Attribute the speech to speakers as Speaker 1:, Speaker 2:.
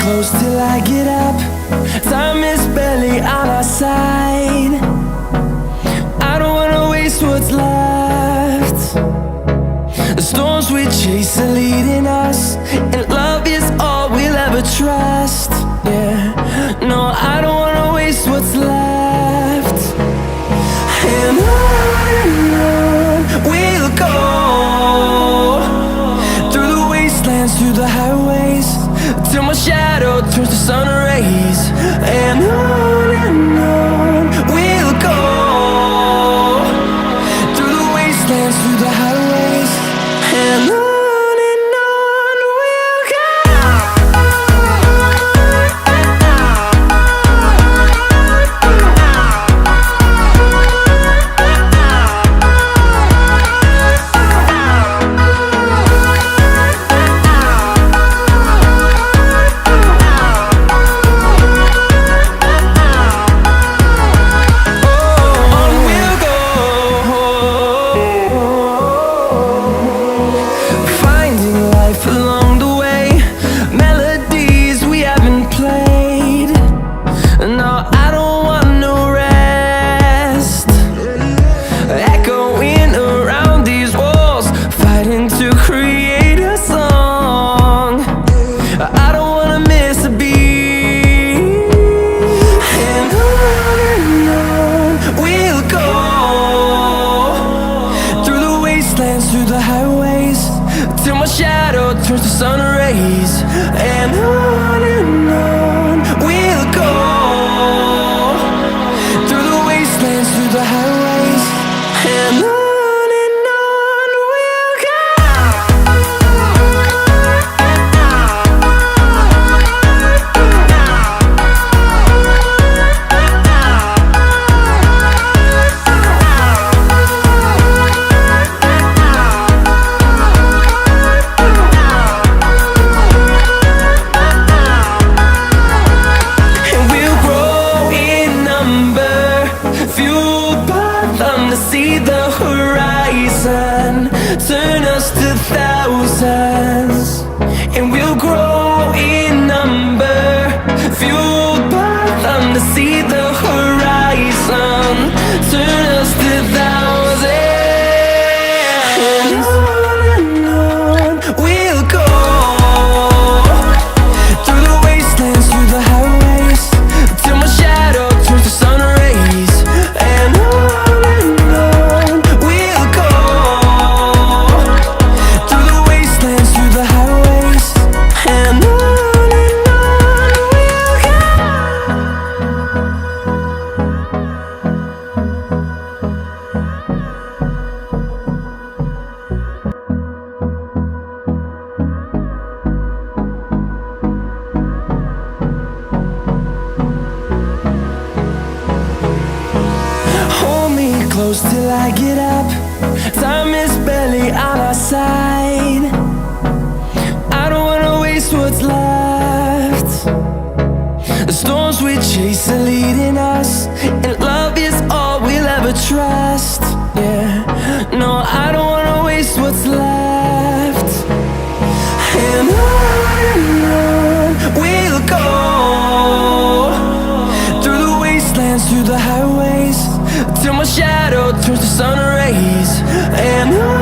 Speaker 1: close till I get up. Time is barely on our side. I don't wanna waste what's left. The storms we chase are leading us, and love is all we'll ever trust. Yeah, no, I don't wanna waste what's left. And on we'll go, through the wastelands, through the highways, till my shadow turns to sun rays. And on we'll go, through the wastelands, through the highways, and on. Through the highways, till my shadow turns to sun rays. And on we'll go, through the wastelands, through the highways, and on. See the horizon turn us to thousands, and we'll grow in number, fueled by them to see the horizon turn us to thousands. And on we'll go, through the wastelands, through the highways, till my shadow turns to sun rays. And on close till I get up. Time is barely on our side. I don't wanna waste what's left. The storms we chase are leading us, and love is all we'll ever trust. Yeah, no, I don't wanna waste what's left. And on we'll go, through the wastelands, through the highways, till my shadow turns to sun rays. And on